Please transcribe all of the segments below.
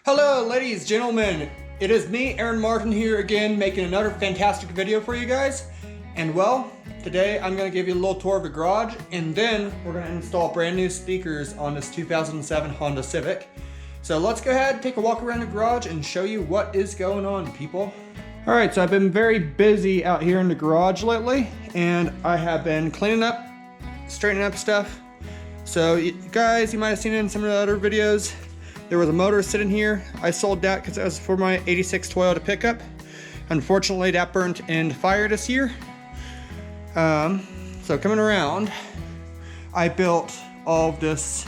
Hello ladies, gentlemen. It is me, Aaron Martin, here again making another fantastic video for you guys. And well, today I'm going to give you a little tour of the garage and then we're going to install brand new speakers on this 2007 Honda Civic. So let's go ahead, take a walk around the garage and show you what is going on, people. Alright, so I've been very busy out here in the garage lately and I have been cleaning up, straightening up stuff. So you guys, you might have seen it in some of the other videos. There was a motor sitting here. I sold that because it was for my 86 Toyota pickup. Unfortunately, that burnt in fire this year. So coming around, I built all of this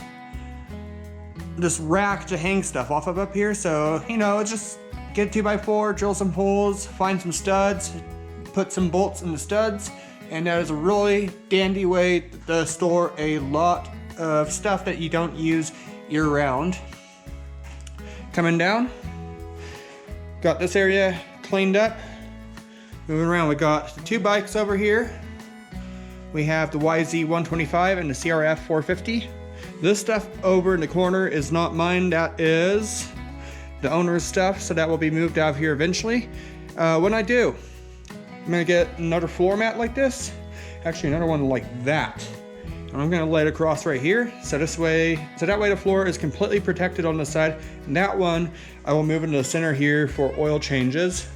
rack to hang stuff off of up here. So, you know, just get a 2x4, drill some holes, find some studs, put some bolts in the studs, and that is a really dandy way to store a lot of stuff that you don't use year-round. Coming down, got this area cleaned up. Moving around, we got the two bikes over here. We have the YZ125 and the CRF 450. This stuff over in the corner is not mine, that is the owner's stuff, so that will be moved out of here eventually. When I do, I'm gonna get another floor mat like this, actually another one like that. And I'm gonna lay it across right here, so that way the floor is completely protected on the side. And that one, I will move into the center here for oil changes.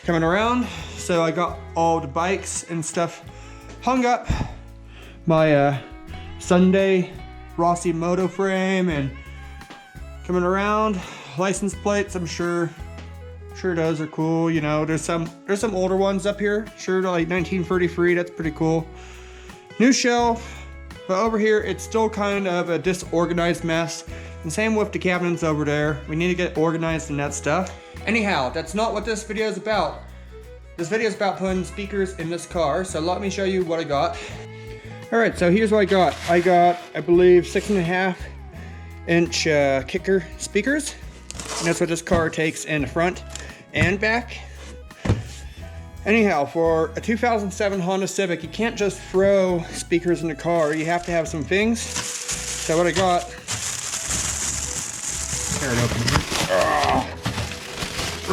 Coming around, so I got all the bikes and stuff hung up. My Sunday Rossi Moto frame, and coming around, license plates. I'm sure those are cool. You know, there's some older ones up here. Sure, like 1933. That's pretty cool. New shelf, but over here it's still kind of a disorganized mess. And same with the cabinets over there. We need to get organized in that stuff. Anyhow, that's not what this video is about. This video is about putting speakers in this car, so let me show you what I got. Alright, so here's what I got. I got, I believe, 6.5-inch kicker speakers. And that's what this car takes in the front and back. Anyhow, for a 2007 Honda Civic, you can't just throw speakers in the car. You have to have some things. So what I got, tear it open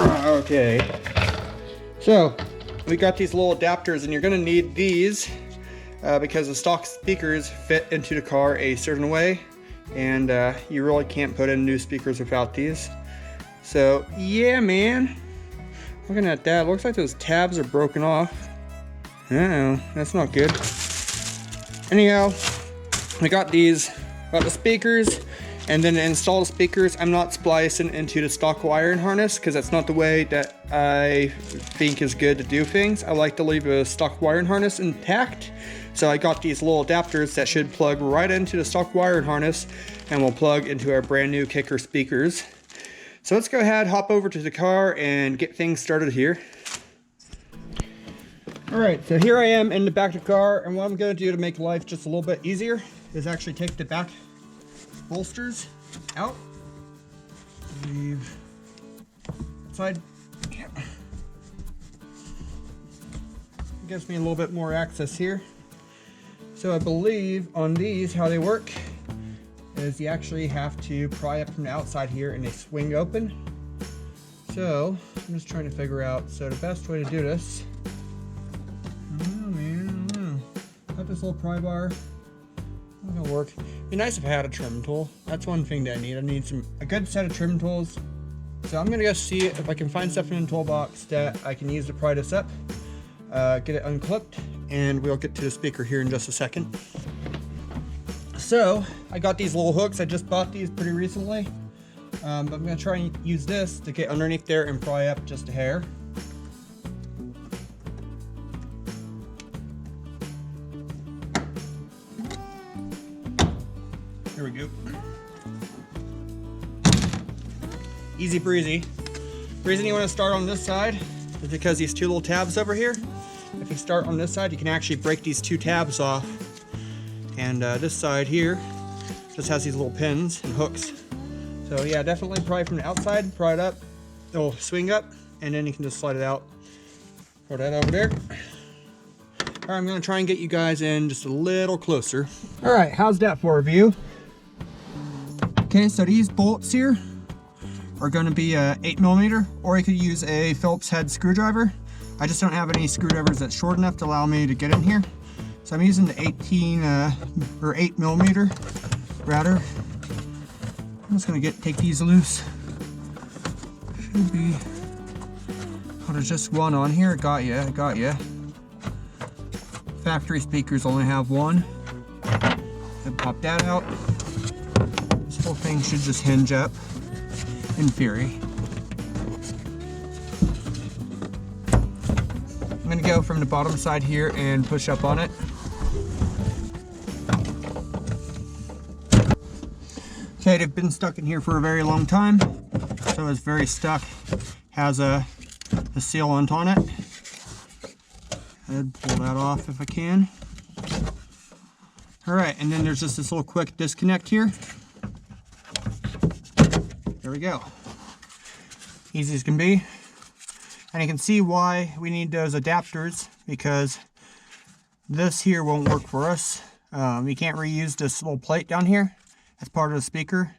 here. Okay. So we got these little adapters, and you're gonna need these because the stock speakers fit into the car a certain way, and you really can't put in new speakers without these. So yeah, man. Looking at that, looks like those tabs are broken off. Uh-oh, that's not good. Anyhow, we got these, got the speakers, and then to install the speakers, I'm not splicing into the stock wiring harness because that's not the way that I think is good to do things. I like to leave a stock wiring harness intact. So I got these little adapters that should plug right into the stock wiring harness and will plug into our brand new kicker speakers. So let's go ahead, hop over to the car and get things started here. All right, so here I am in the back of the car, and what I'm gonna do to make life just a little bit easier is actually take the back bolsters out. Leave side. Yeah. Gives me a little bit more access here. So I believe on these, how they work is you actually have to pry up from the outside here and they swing open. So I'm just trying to figure out, so the best way to do this, I don't know, man, I don't know. Got this little pry bar, not gonna work. It'd be nice if I had a trim tool. That's one thing that I need. I need a good set of trim tools. So I'm gonna go see if I can find stuff in the toolbox that I can use to pry this up, get it unclipped, and we'll get to the speaker here in just a second. So I got these little hooks. I just bought these pretty recently. But I'm gonna try and use this to get underneath there and pry up just a hair. Here we go. Easy breezy. The reason you want to start on this side is because these two little tabs over here, if you start on this side, you can actually break these two tabs off. And this side here just has these little pins and hooks. So yeah, definitely pry from the outside, pry it up, it'll swing up, and then you can just slide it out. Throw that over there. All right, I'm gonna try and get you guys in just a little closer. All right, how's that for a view? Okay, so these bolts here, are going to be a 8mm, or you could use a Phillips head screwdriver. I just don't have any screwdrivers that's short enough to allow me to get in here. So I'm using the 8mm router. I'm just going to take these loose. Should be, oh, there's just one on here. Got ya. Factory speakers only have one. Then pop that out. This whole thing should just hinge up, in theory. I'm gonna go from the bottom side here and push up on it. Okay, they've been stuck in here for a very long time, so it's very stuck. Has a sealant on it. I'd pull that off if I can. All right, and then there's just this little quick disconnect here. There we go. Easy as can be. And you can see why we need those adapters, because this here won't work for us. We can't reuse this little plate down here as part of the speaker.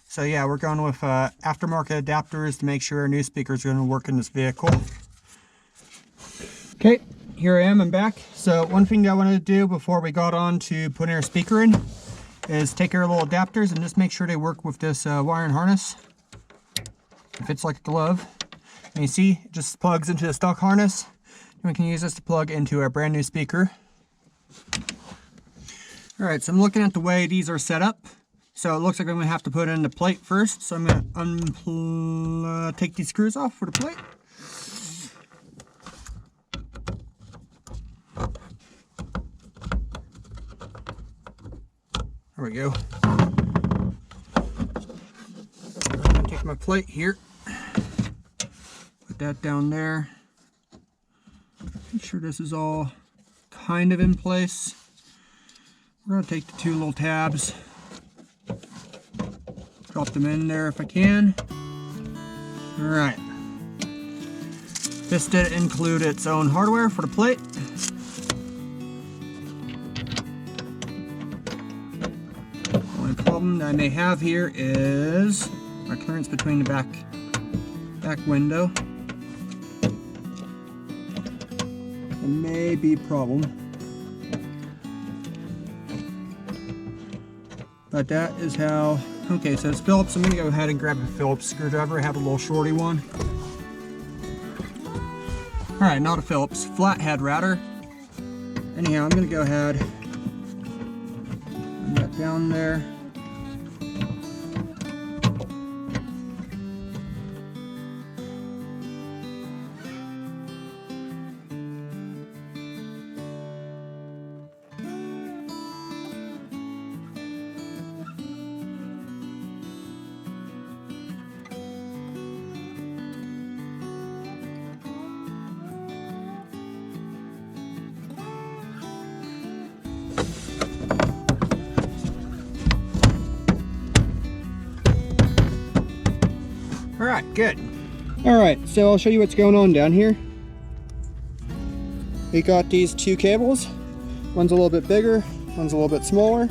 So yeah, we're going with aftermarket adapters to make sure our new speakers are going to work in this vehicle. Okay, here I am, I'm back. So one thing that I wanted to do before we got on to putting our speaker in is take our little adapters and just make sure they work with this wiring harness. It fits like a glove. And you see, it just plugs into the stock harness. And we can use this to plug into our brand new speaker. All right, so I'm looking at the way these are set up. So it looks like I'm gonna have to put in the plate first. So I'm gonna take these screws off for the plate. There we go. I'm gonna take my plate here. Put that down there. Make sure this is all kind of in place. We're gonna take the two little tabs, drop them in there if I can. All right. This did include its own hardware for the plate. The only problem that I may have here is my clearance between the back window. It may be a problem. But that is how, okay, so it's Phillips. I'm gonna go ahead and grab a Phillips screwdriver. I have a little shorty one. All right, not a Phillips, flathead router. Anyhow, I'm gonna go ahead and that down there. All right, good. All right, so I'll show you what's going on down here. We got these two cables. One's a little bit bigger, one's a little bit smaller.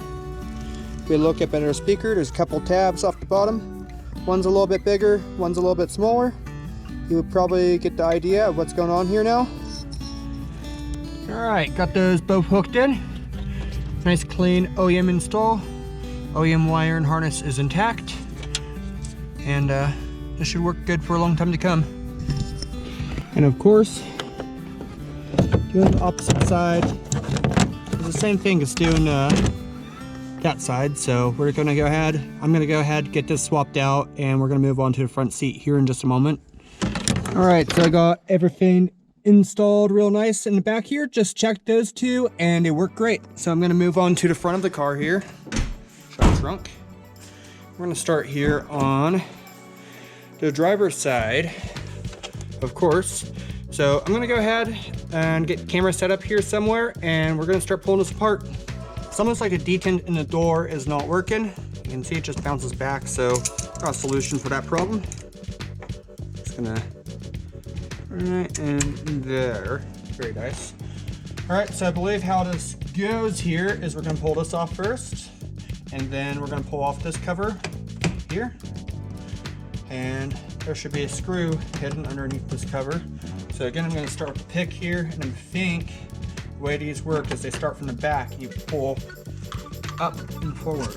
If we look up at our speaker, there's a couple tabs off the bottom. One's a little bit bigger, one's a little bit smaller. You would probably get the idea of what's going on here now. All right, got those both hooked in. Nice clean OEM install. OEM wire and harness is intact. And this should work good for a long time to come. And of course, doing the opposite side is the same thing as doing that side. So we're gonna go ahead, I'm gonna go ahead, get this swapped out, and we're gonna move on to the front seat here in just a moment. All right, so I got everything installed real nice in the back here. Just checked those two and they work great. So I'm gonna move on to the front of the car here. Show the trunk. We're gonna start here on the driver's side, of course. So I'm gonna go ahead and get the camera set up here somewhere, and we're gonna start pulling this apart. It's almost like a detent in the door is not working. You can see it just bounces back, so got a solution for that problem. Just gonna, right in there. Very nice. All right, so I believe how this goes here is we're gonna pull this off first, and then we're gonna pull off this cover here. and there should be a screw hidden underneath this cover. So again, I'm going to start with the pick here, and I think the way these work is they start from the back and you pull up and forward.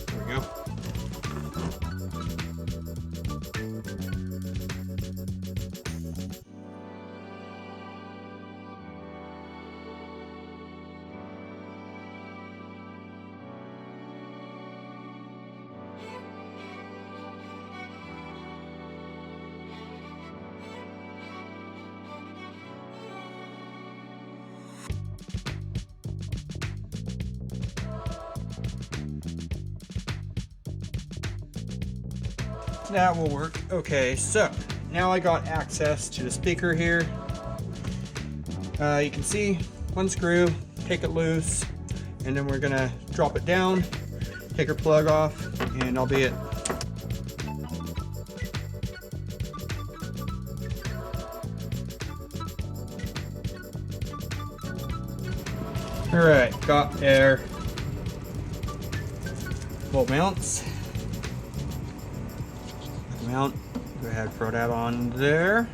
There we go. That will work. Okay, so now I got access to the speaker here. You can see one screw, take it loose, and then we're gonna drop it down, take our plug off, and that'll be it. All right, got our bolt mounts. Mount. Go ahead and throw that on there.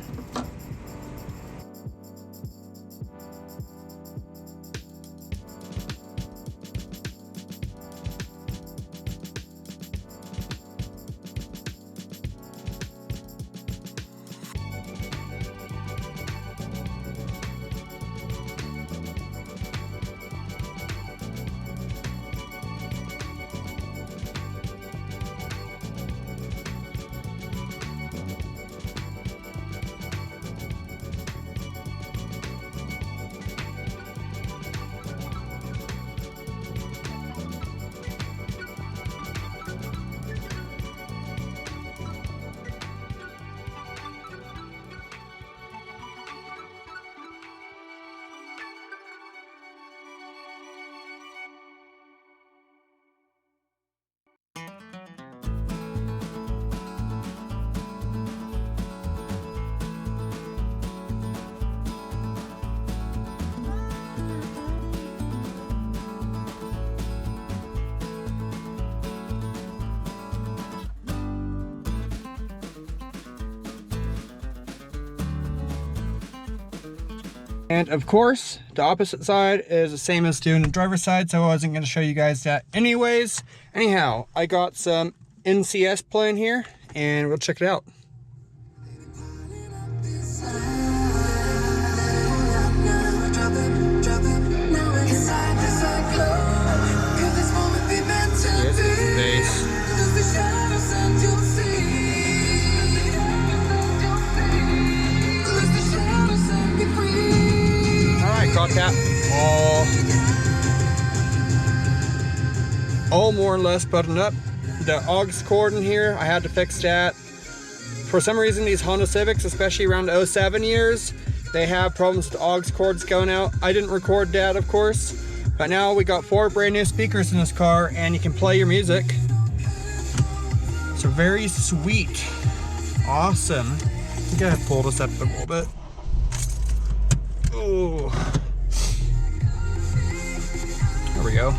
And of course, the opposite side is the same as doing the driver's side, so I wasn't going to show you guys that anyways. Anyhow, I got some NCS playing here, and we'll check it out. Yes, it's the bass. Got that all more or less buttoned up. The aux cord in here, I had to fix that. For some reason, these Honda Civics, especially around the 07 years, they have problems with the aux cords going out. I didn't record that, of course, but now we got 4 brand new speakers in this car, and you can play your music. So very sweet, awesome. I'm gonna pull this up a little bit. Oh. There we go.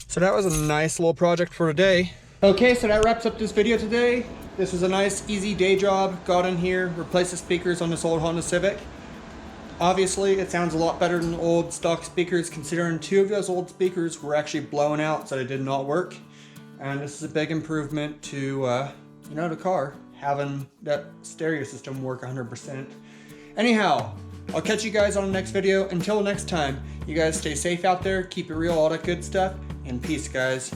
So that was a nice little project for today. Okay, so that wraps up this video today. This was a nice, easy day job. Got in here, replaced the speakers on this old Honda Civic. Obviously, it sounds a lot better than old stock speakers, considering 2 of those old speakers were actually blown out, so they did not work. And this is a big improvement to, you know, the car, having that stereo system work 100%. Anyhow, I'll catch you guys on the next video. Until next time, you guys stay safe out there, keep it real, all that good stuff, and peace, guys.